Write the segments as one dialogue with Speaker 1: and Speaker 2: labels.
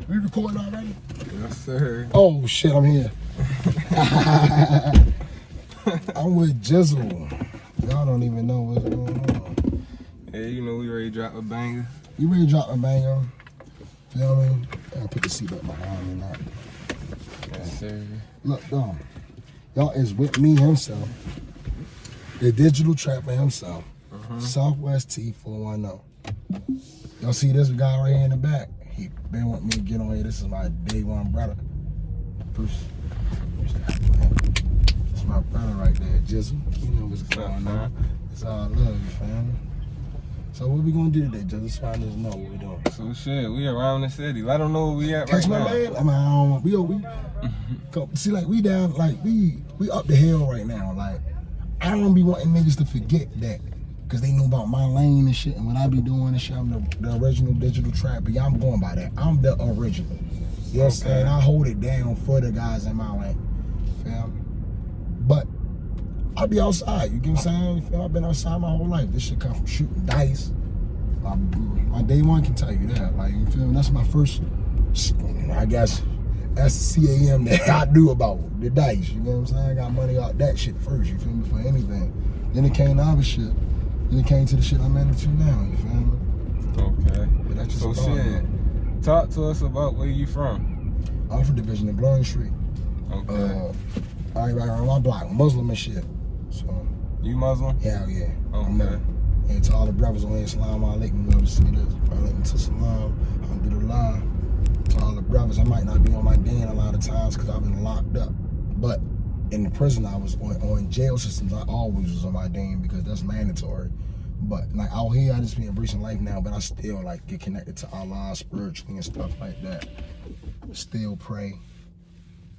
Speaker 1: We recording already?
Speaker 2: Yes, sir.
Speaker 1: Oh shit, I'm here. I'm with Jizzle. Y'all don't even know what's going on.
Speaker 2: Yeah, you know we ready to drop a banger.
Speaker 1: You ready to drop a banger? Feel me? I'll put the seatbelt behind me now.
Speaker 2: Yes, sir.
Speaker 1: Look, y'all is with me himself, the digital trapper himself, Southwest T410. Y'all see this guy right here in the back? He been wanting me to get on here. This is my day one brother. Bruce. It's my brother right there, Jizzle. You know what's going on. It's all love, you family. So what we gonna do today, Jizzle? Just find us know what we doing.
Speaker 2: So shit, we around the city. Let them know where we at
Speaker 1: Catch
Speaker 2: right
Speaker 1: my
Speaker 2: now.
Speaker 1: man? I mean, I don't want, we see, like, we down, like, we up the hill right now. Like, I don't be wanting niggas to forget that, because they know about my lane and shit, and what I be doing and shit, I'm the original digital trapper. Yeah, I'm going by that. I'm the original. You know what I'm saying? I hold it down for the guys in my lane. Feel me? But I be outside, you get what I'm saying? You feel me? I've been outside my whole life. This shit come from shooting dice. My day one can tell you that. Like, you feel me? That's my first, I guess, that's the CAM that I knew about, the dice. You know what I'm saying? I got money out that shit first, you feel me, for anything. Then it came to other shit. Then it came to the shit I'm into now, you feel me?
Speaker 2: Okay.
Speaker 1: But that's just
Speaker 2: So shit, talk to us about where you from.
Speaker 1: I'm from Division in Blowing Street.
Speaker 2: Okay.
Speaker 1: I right around my block, Muslim and shit. So.
Speaker 2: You Muslim?
Speaker 1: Hell yeah.
Speaker 2: Okay.
Speaker 1: And to all the brothers on here, salam alaikum, whoever see this. Alaikum to salam, alhamdulillah. To all the brothers, I might not be on my day a lot of times because I've been locked up. But in the prison I was on jail systems, I always was on my day because that's mandatory. But like out here, I just be embracing life now, but I still like get connected to Allah spiritually and stuff like that. Still pray.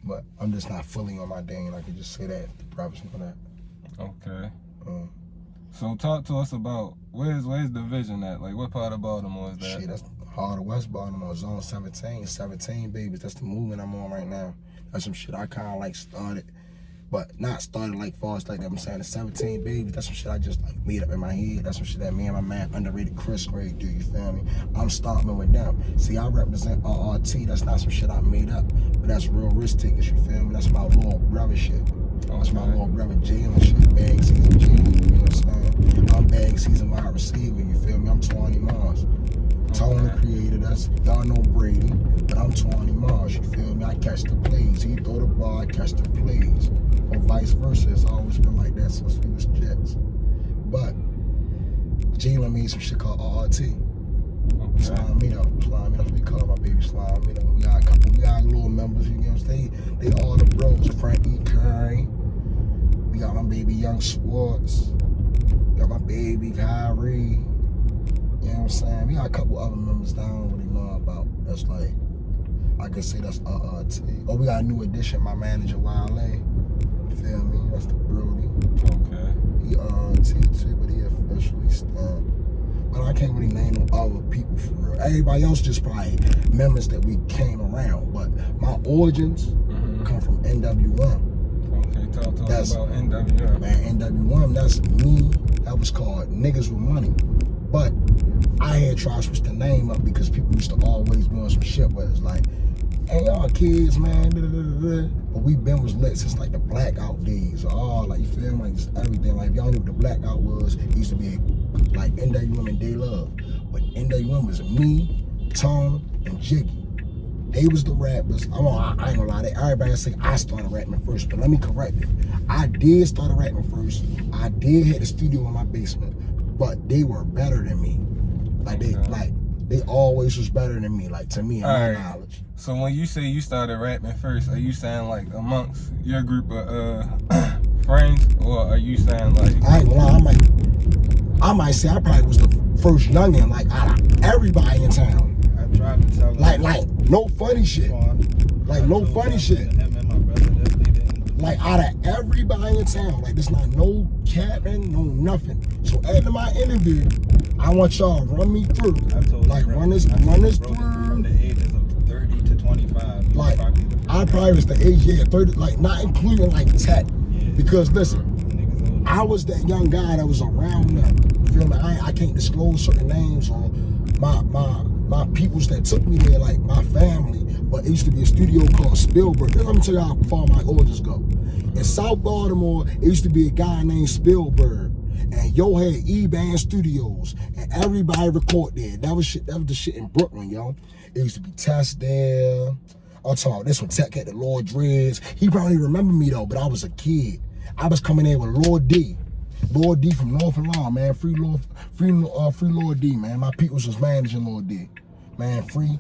Speaker 1: But I'm just not fully on my day, and I can just say that, the brothers know that.
Speaker 2: Okay. So talk to us about where's Division at? Like what part of Baltimore is that?
Speaker 1: Shit, that's hard of West Baltimore, Zone 17 babies. That's the movement I'm on right now. That's some shit I kind of like started, but not started like far as like that. I'm saying the 17 babies. That's some shit I just like made up in my head. That's some shit that me and my man underrated Chris Gray do. You feel me? I'm starting with them. See, I represent RRT. That's not some shit I made up, but that's real risk takers. You feel me? That's my little brother shit. That's my little brother Jalen shit. Bag season Jalen. You know what I'm saying? I'm bag season wide receiver. You feel me? I'm Twoiney Mars. Tone the creator, that's, y'all know Brady, but I'm Twoiney Mars, you feel me? I catch the plays, he throw the ball, I catch the plays. Or vice versa, it's always been like that since we was Jets. But Jalen made some shit called RRT.
Speaker 2: Okay.
Speaker 1: Slime me up, we call my baby Slime me up. We got little members, you know what I'm saying? They all the bros, Frankie Curry. We got my baby Young Swartz. Got my baby Kyrie. You know what I'm saying? We got a couple other members that I don't really know about. That's like, I could say that's RRT. Oh, we got a new addition, my manager, Wale. You feel me? That's the Brody.
Speaker 2: Okay.
Speaker 1: He RRT too, but he officially stamped. But I can't really name no other people for real. Everybody else just probably members that we came around. But my origins come from NWM.
Speaker 2: Okay, talk to us about NWM.
Speaker 1: Man, NWM, that's me. That was called Niggas With Money. But I had tried to switch the name up because people used to always be on some shit where it's like, hey, y'all kids, man, But we been was lit since like the blackout days. Like, you feel me? Like, just everything. Like, if y'all knew what the blackout was, it used to be like NWM and Day Love. But NWM was me, Tone, and Jiggy. They was the rappers. I ain't gonna lie, everybody say I started rapping first, but let me correct it. I did start rapping first. I did hit the studio in my basement, but they were better than me. Like they always was better than me, like to me, in my knowledge.
Speaker 2: So when you say you started rapping first, are you saying like amongst your group of friends, or are you saying like?
Speaker 1: I ain't gonna lie, I might say I probably was the first youngin', like out of everybody in town.
Speaker 3: I tried to tell
Speaker 1: like no funny shit. Like no funny shit.
Speaker 3: Him and my brother definitely didn't.
Speaker 1: Like out of everybody in town, like there's not no capping, no nothing. So after my interview, I want y'all to run me through.
Speaker 3: I told
Speaker 1: like
Speaker 3: you,
Speaker 1: run this through.
Speaker 3: From the ages of 30 to 25.
Speaker 1: Like I probably was the age, 30, like not including like tech. Yeah. Because listen, I was that young guy that was around them. You feel me? I can't disclose certain names or my my peoples that took me there, like my family. But it used to be a studio called Spielberg. Let me tell you how far my origins go. In South Baltimore, it used to be a guy named Spielberg. And yo had E-Band Studios. And everybody record there. That was the shit in Brooklyn, yo. It used to be Test there. I'm talking about this one, Tech at the Lord Dreads. He probably remember me though, but I was a kid. I was coming in with Lord D. Lord D from North and Law, man. Free Lord D, man. My peoples was managing Lord D. Man, free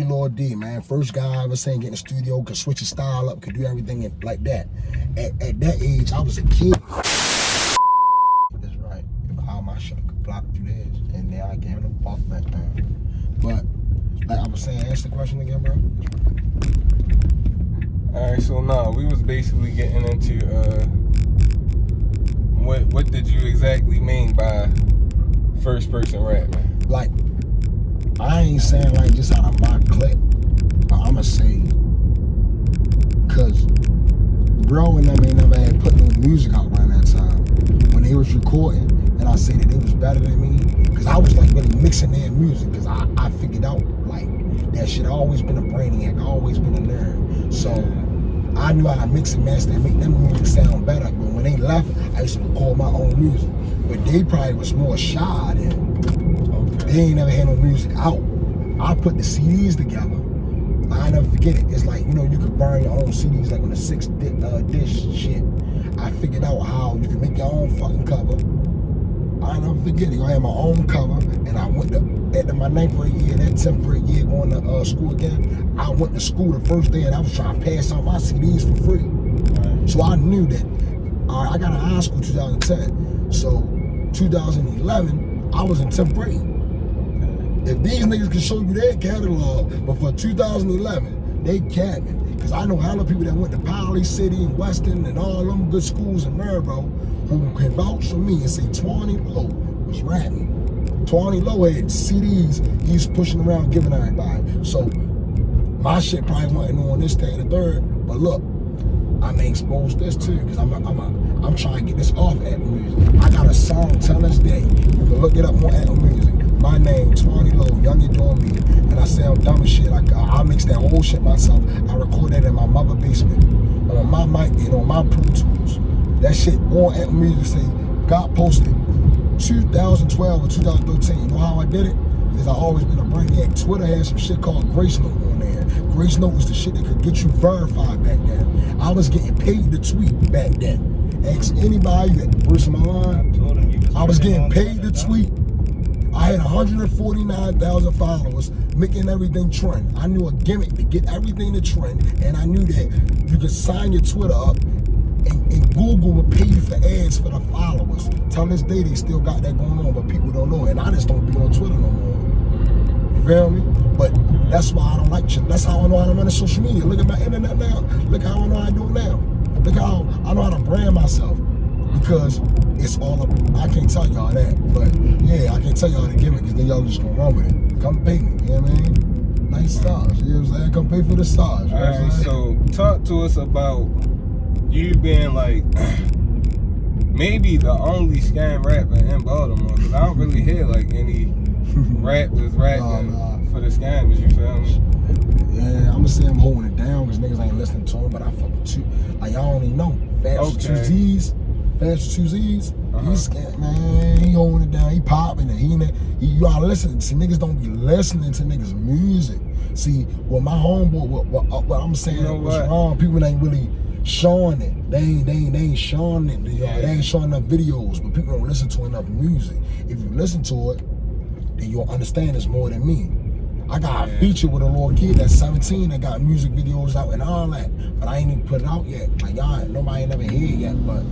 Speaker 1: Lord D, man. First guy I ever seen get in the studio, could switch his style up, could do everything like that. At that age, I was a kid. That's right. If all my shit could block through this, and then I gave it a buff back then. But like I was saying, ask the question again, bro.
Speaker 2: Alright, so now we was basically getting into what did you exactly mean by first person rap, man?
Speaker 1: Like, I ain't saying like just out of my clip, but I'ma say, cause bro and them ain't never had put no music out around that time. When they was recording, and I say that they was better than me, cause I was like really mixing their music, cause I figured out like that shit always been a brainiac, always been a nerd. So I knew how to mix and master and make them music sound better. But when they left, I used to record my own music. But they probably was more shy then. They ain't never had no music out. I put the CDs together. I never forget it. It's like, you know, you could burn your own CDs like on a 6-dish shit. I figured out how you can make your own fucking cover. I never forget it. I had my own cover, and I went to my 9th grade year, that 10th grade year, going to school again. I went to school the first day, and I was trying to pass out my CDs for free. So I knew that. All right, I got out of high school 2010. So 2011, I was in 10th grade. If these niggas can show you their catalog, but for 2011, they capping. Because I know hella people that went to Poly City and Weston and all them good schools in Maryville who can vouch for me and say Twoiney Low was rapping. Twoiney Low had CDs he's pushing around giving everybody. So my shit probably wasn't on this, that, and the third. But look, I may expose this too, because I'm trying to get this off Apple Music. I got a song till this day. You can look it up on Apple Music. My name, Twoiney Low, Young and Doing Me. And I sound dumb as shit. I mix that whole shit myself. I record that in my mother's basement on my mic and on my Pro Tools. That shit on Apple Music say, got posted 2012 or 2013. You know how I did it? Because I always been a brainiac. Twitter had some shit called Grace Note on there. Grace Note was the shit that could get you verified back then. I was getting paid to tweet back then. Ask anybody that verse my line. I was getting paid to tweet. I had 149,000 followers, making everything trend. I knew a gimmick to get everything to trend, and I knew that you could sign your Twitter up, and Google would pay you for ads for the followers. Till this day, they still got that going on, but people don't know, and I just don't be on Twitter no more. You feel me? But that's why I don't like shit. That's how I know how to run social media. Look at my internet now. Look how I know how to do it now. Look how I know how to brand myself. Because it's all up. I can't tell y'all that, but yeah, I can tell y'all the gimmick, because then y'all just gonna run with it. Come pay me, you know what I mean? Nice stars, you know what I'm saying? Come pay for the stars. You know
Speaker 2: Alright, so talk to us about you being like maybe the only scam rapper in Baltimore, because I don't really hear like any rappers rapping for the scammers, you feel me?
Speaker 1: Yeah, I'm gonna say I'm holding it down because niggas ain't listening to him, but I fuck with you. Like, y'all don't even know. Fast with 2 Z's. Fast 2 Z's, he's scared, man. He holding it down, he popping it. You gotta listen. See, niggas don't be listening to niggas' music. See, what my homeboy, what I'm saying was wrong. People ain't really showing it. They ain't showing it. They ain't showing enough videos, but people don't listen to enough music. If you listen to it, then you'll understand it's more than me. I got a feature with a little kid that's 17 that got music videos out and all that, but I ain't even put it out yet. Like, y'all, nobody ain't never hear it yet, but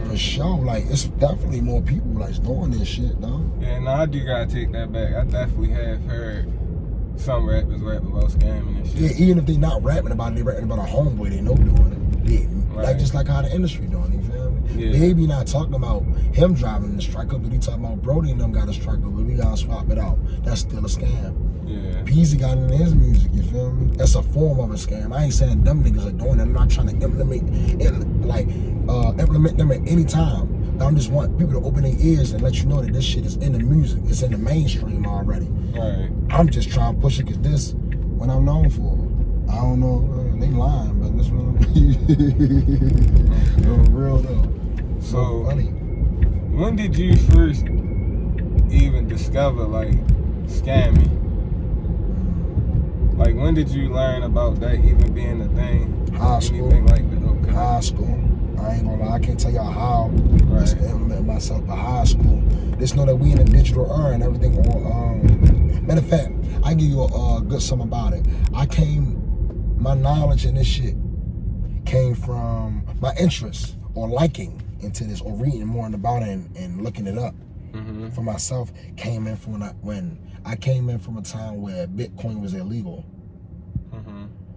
Speaker 1: for sure, like, it's definitely more people like doing this shit, though.
Speaker 2: Yeah, no, I do gotta take that back. I definitely have heard some rappers rapping about scamming and shit.
Speaker 1: Yeah, even if they not rapping about it, they rapping about a homeboy they know doing it. Like, just like how the industry doing, you feel me? Yeah. Baby not talking about him driving the striker, but he talking about Brody and them got a striker, but we gotta swap it out. That's still a scam.
Speaker 2: Yeah.
Speaker 1: Peasy got it in his music, you feel me? That's a form of a scam. I ain't saying them niggas are doing it. I'm not trying to implement them at any time. But I'm just want people to open their ears and let you know that this shit is in the music. It's in the mainstream already.
Speaker 2: Right.
Speaker 1: I'm just trying to push it because this what I'm known for. I don't know, they lying, but this one real though.
Speaker 2: So
Speaker 1: funny.
Speaker 2: when did you first even discover like scamming? Like when did you learn about that even being a thing?
Speaker 1: High school.
Speaker 2: Anything like that? Okay.
Speaker 1: High school. I ain't gonna lie, I can't tell y'all how
Speaker 2: Right.
Speaker 1: to implement myself, but high school. Just know that we in a digital era and everything on matter of fact, I give you a good something about it. My knowledge in this shit came from my interest or liking into this or reading more about it and looking it up for myself. Came in from when I came in from a time where Bitcoin was illegal.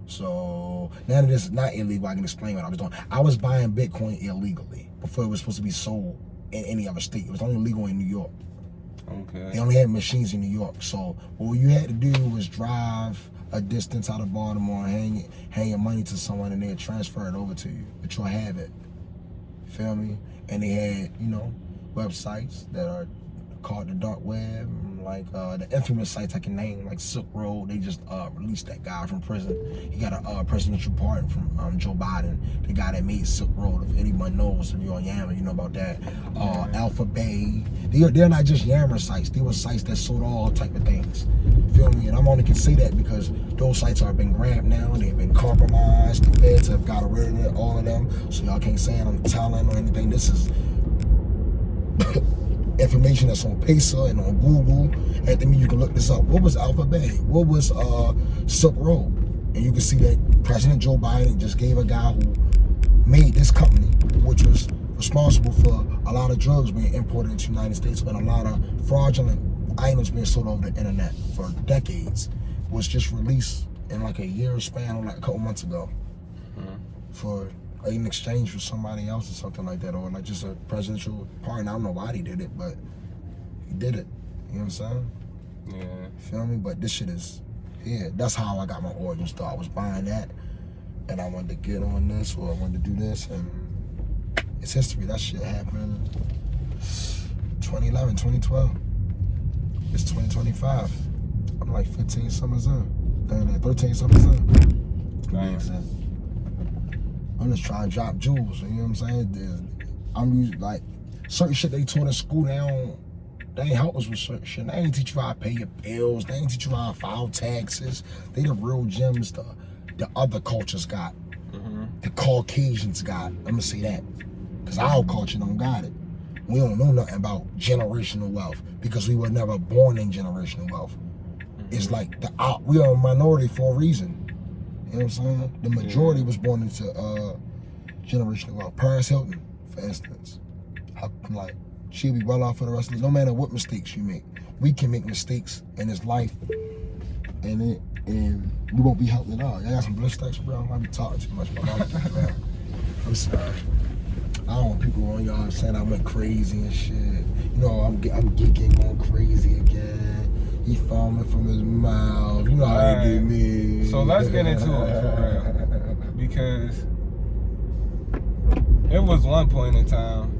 Speaker 1: So now that it's not illegal, I can explain what I was doing. I was buying Bitcoin illegally before it was supposed to be sold in any other state. It was only legal in New York.
Speaker 2: Okay.
Speaker 1: They only had machines in New York. So what you had to do was drive a distance out of Baltimore and hang your money to someone and they'd transfer it over to you. But you'll have it. Feel me? And they had, websites that are called the dark web, like the infamous sites I can name, like Silk Road. They just released that guy from prison. He got a presidential pardon from Joe Biden, the guy that made Silk Road. If anyone knows, if you're on Yammer, you know about that. Alpha Bay. They're not just Yammer sites. They were sites that sold all type of things. Feel me? And I'm only can say that because those sites are been grabbed now. They've been compromised. The feds have got rid of it, all of them. So y'all can't say I'm telling or anything. This is information that's on Pesa and on Google. Everything you can look this up. What was Alpha Bay? What was Silk Road? And you can see that President Joe Biden just gave a guy who made this company, which was responsible for a lot of drugs being imported into the United States and a lot of fraudulent items being sold over the internet for decades, was just released in like a year span, like a couple months ago, for in exchange for somebody else or something like that, or like just a presidential pardon. I don't know why he did it, but he did it. You know what I'm saying?
Speaker 2: Yeah.
Speaker 1: Feel me? But this shit is, that's how I got my origin story. I was buying that, and I wanted to get on this, or I wanted to do this, and it's history. That shit happened 2011, 2012. It's 2025. I'm like 15 summers in. 13 summers in.
Speaker 2: Nice.
Speaker 1: I'm just trying to drop jewels, you know what I'm saying? I'm used like certain shit they taught in school. They ain't help us with certain shit. They ain't teach you how to pay your bills. They ain't teach you how to file taxes. They the real gems the other cultures got. The Caucasians got. I'm gonna say that. Cause our culture don't got it. We don't know nothing about generational wealth because we were never born in generational wealth. It's like we are a minority for a reason. You know what I'm saying? The majority was born into generational wealth. Paris Hilton, for instance, she'll be well off for the rest of it. No matter what mistakes you make, we can make mistakes in this life, and we won't be helped at all. I got some blood stacks, bro. I be talking too much about that. I'm sorry. I don't want people on y'all saying I went crazy and shit. I'm geeking, going crazy again. He foaming from his mouth. You know how they get me.
Speaker 2: So let's get into it for real. Because it was one point in time.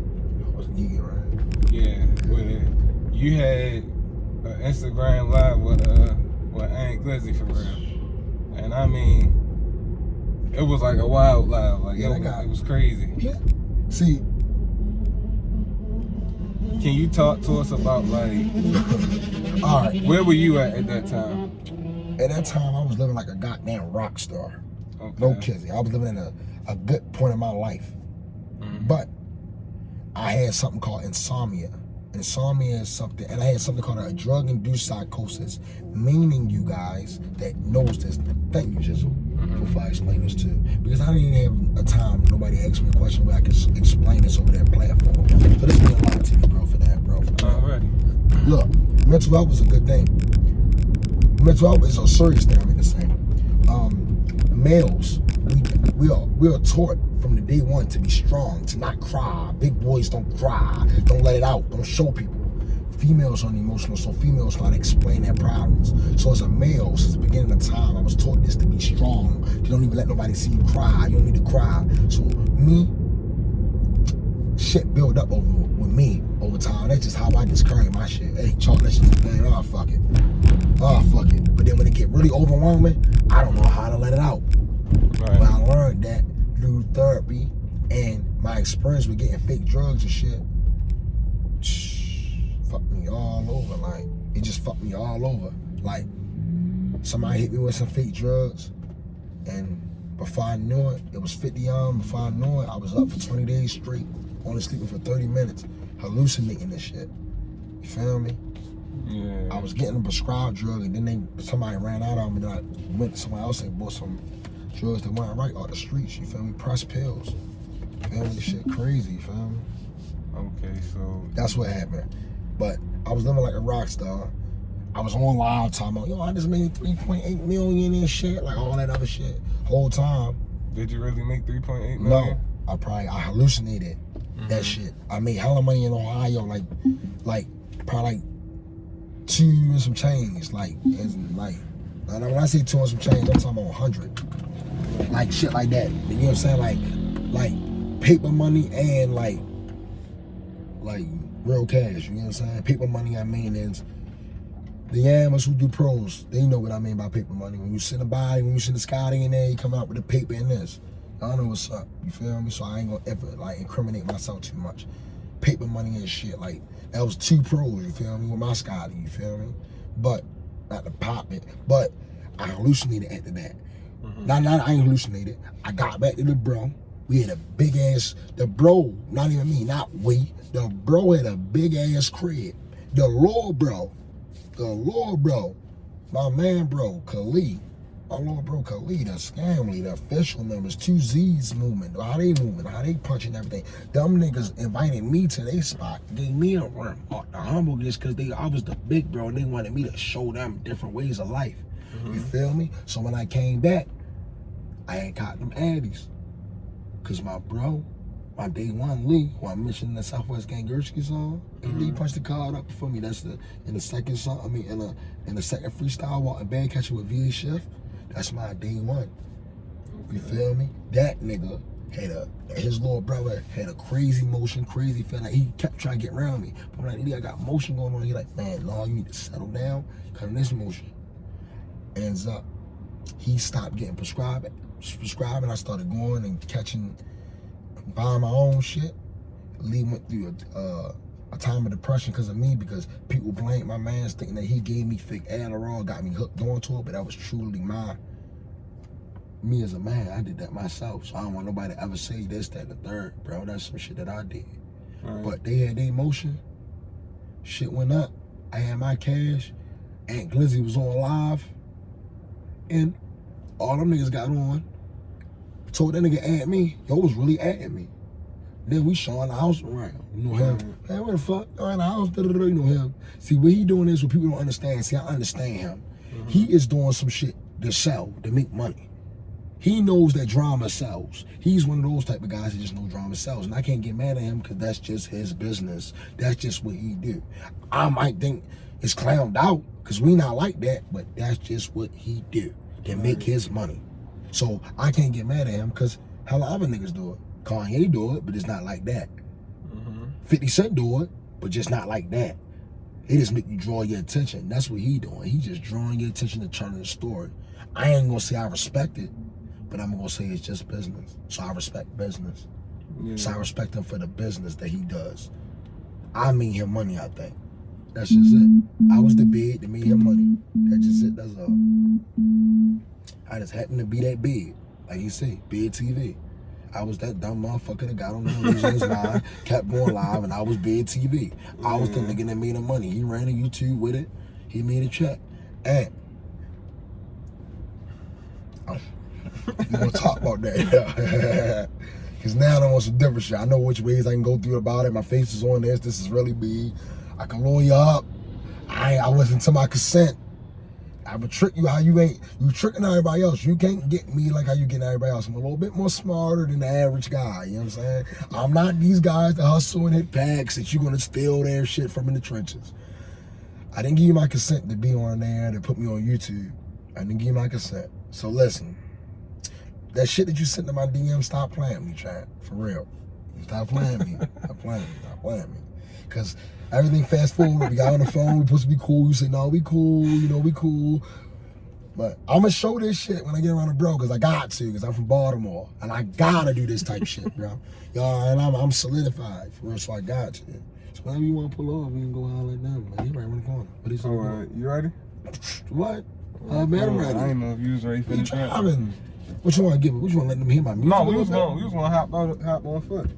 Speaker 1: I was geeking, right?
Speaker 2: Yeah, where you had an Instagram live with Aunt Glizzy for real. And I mean, it was like a wild live. Like it was crazy.
Speaker 1: Yeah. See,
Speaker 2: can you talk to us about like
Speaker 1: all right,
Speaker 2: where were you at that time?
Speaker 1: At that time, I was living like a goddamn rock star.
Speaker 2: Okay.
Speaker 1: No kidding. I was living in a good point in my life. But I had something called insomnia. Insomnia is something, and I had something called a drug-induced psychosis, meaning you guys that knows this. Thank you, Jizzle, before I explain this too. Because I didn't have a time, nobody asked me a question where I could explain this over that platform. But it's been a lot to me, bro, for that, bro.
Speaker 2: Already.
Speaker 1: Look, mental health is a good thing. Mental health is a serious thing, I mean to say. Males, we are taught from the day one to be strong, to not cry. Big boys don't cry. Don't let it out. Don't show people. Females are emotional, so females try to explain their problems. So as a male, since the beginning of time, I was taught this, to be strong. You don't even let nobody see you cry. You don't need to cry. So me, shit build up over me over time. That's just how I just carry my shit. Hey, chalk that shit, man. Oh, fuck it. Oh, fuck it. But then when it get really overwhelming, I don't know how to let it out.
Speaker 2: Right.
Speaker 1: But I learned that through therapy and my experience with getting fake drugs and shit, fucked me all over. Like, it just fucked me all over. Like, somebody hit me with some fake drugs, and before I knew it, it was 50 on. Before I knew it, I was up for 20 days straight, only sleeping for 30 minutes, hallucinating this shit. You feel me?
Speaker 2: Yeah.
Speaker 1: I was getting a prescribed drug, and then somebody ran out on me. Then I went to somebody else and bought some drugs that weren't right off the streets. You feel me? Pressed pills. You feel me? This shit crazy. You feel me?
Speaker 2: Okay, so
Speaker 1: That's what happened. But I was living like a rock star. I was on live talking about, yo, I just made 3.8 million and shit, like all that other shit. Whole time.
Speaker 2: did you really make 3.8 million?
Speaker 1: No, I hallucinated that shit. I made hella money in Ohio, like probably like 2 and some change, like when I say 2 and some change, I'm talking about 100, like shit like that. You know what I'm saying? Like paper money and like real cash. You know what I'm saying? Paper money, I mean, is the yammers who do pros, they know what I mean by paper money. When you send a body, when you send a Scotty in there, you come out with the paper in this. I know what's up, you feel me? So I ain't gonna ever like incriminate myself too much. Paper money and shit, like that was 2 pros, you feel me, with my Scotty, you feel me? But, not to pop it, but I hallucinated after that. I ain't hallucinated. I got back to the bro. We had a big ass, the bro, not even me, not we, the bro had a big ass crib. The Lord bro, my man bro, Khalid, my Lord bro Khalid, the scamly, the official members, 2 Z's movement, how they moving, how they punching everything. Them niggas invited me to their spot, gave me a room, the humble just cause I was the big bro and they wanted me to show them different ways of life. You feel me? So when I came back, I ain't caught them addies. Cause my bro, my day one Lee, who I mentioned in the Southwest Gang Gershki song, Lee punched the card up for me. That's in the second song. I mean, in the second freestyle, walking band catching with VA Chef. That's my day one. You feel me? That nigga had his little brother had a crazy motion, crazy feeling. He kept trying to get around me, but I'm like, Lee, I got motion going on. He like, man, no, you need to settle down, cause of this motion. Ends up, he stopped getting prescribing. I started going and catching, buying my own shit. Lee went through a time of depression because of me, because people blamed my man thinking that he gave me fake Adderall, got me hooked onto it, but that was truly me as a man. I did that myself, so I don't want nobody to ever say this, that, and the third, bro. That's some shit that I did. Right. But they had their motion. Shit went up. I had my cash. Aunt Glizzy was on live. And all them niggas got on, told that nigga at me, yo was really at me. Then we showing the house around. You know him. Man, what the fuck? All in the house, you know him. See, what he doing is what people don't understand. See, I understand him. He is doing some shit to sell, to make money. He knows that drama sells. He's one of those type of guys that just know drama sells. And I can't get mad at him because that's just his business. That's just what he do. I might think it's clowned out because we not like that, but that's just what he do to make his money. So I can't get mad at him because hella other niggas do it. Kanye do it, but it's not like that. 50 Cent do it, but just not like that. He just make you draw your attention. That's what he doing. He just drawing your attention to turning the story. I ain't gonna say I respect it, but I'm gonna say it's just business. So I respect business. So I respect him for the business that he does. I made him money, I think. That's just it. I was the bid that made him money. That's just it. That's all. I just happened to be that big. Like you say, big TV. I was that dumb motherfucker that got on the his line, kept going live, and I was big TV. I was the nigga that made him money. He ran a YouTube with it. He made a check. And we're gonna talk about that. Because now I want some different shit. I know which ways I can go through about it. My face is on this. This is really big. I can roll you up. I wasn't to my consent. I would trick you how you ain't. You tricking everybody else. You can't get me like how you getting everybody else. I'm a little bit more smarter than the average guy. You know what I'm saying? I'm not these guys that hustle and hit packs that you're gonna steal their shit from in the trenches. I didn't give you my consent to be on there, to put me on YouTube. I didn't give you my consent. So listen, that shit that you sent to my DM, stop playing me, chat. For real. Stop playing me. Stop playing me. Cause everything fast forward. We got on the phone. We supposed to be cool. You say, no, we cool. You know, we cool. But I'm gonna show this shit when I get around the bro, cause I got to, cause I'm from Baltimore, and I gotta do this type shit, bro. Y'all, and I'm solidified for real, so I got to. So whenever you wanna pull off, we can go holler at them. Like, he right around the corner. What he
Speaker 2: So, you ready?
Speaker 1: What? Man, I'm ready.
Speaker 2: I didn't know if you was ready for the trip.
Speaker 1: What you wanna give me? What you wanna let them hear my music?
Speaker 2: No, we was gonna hop on foot.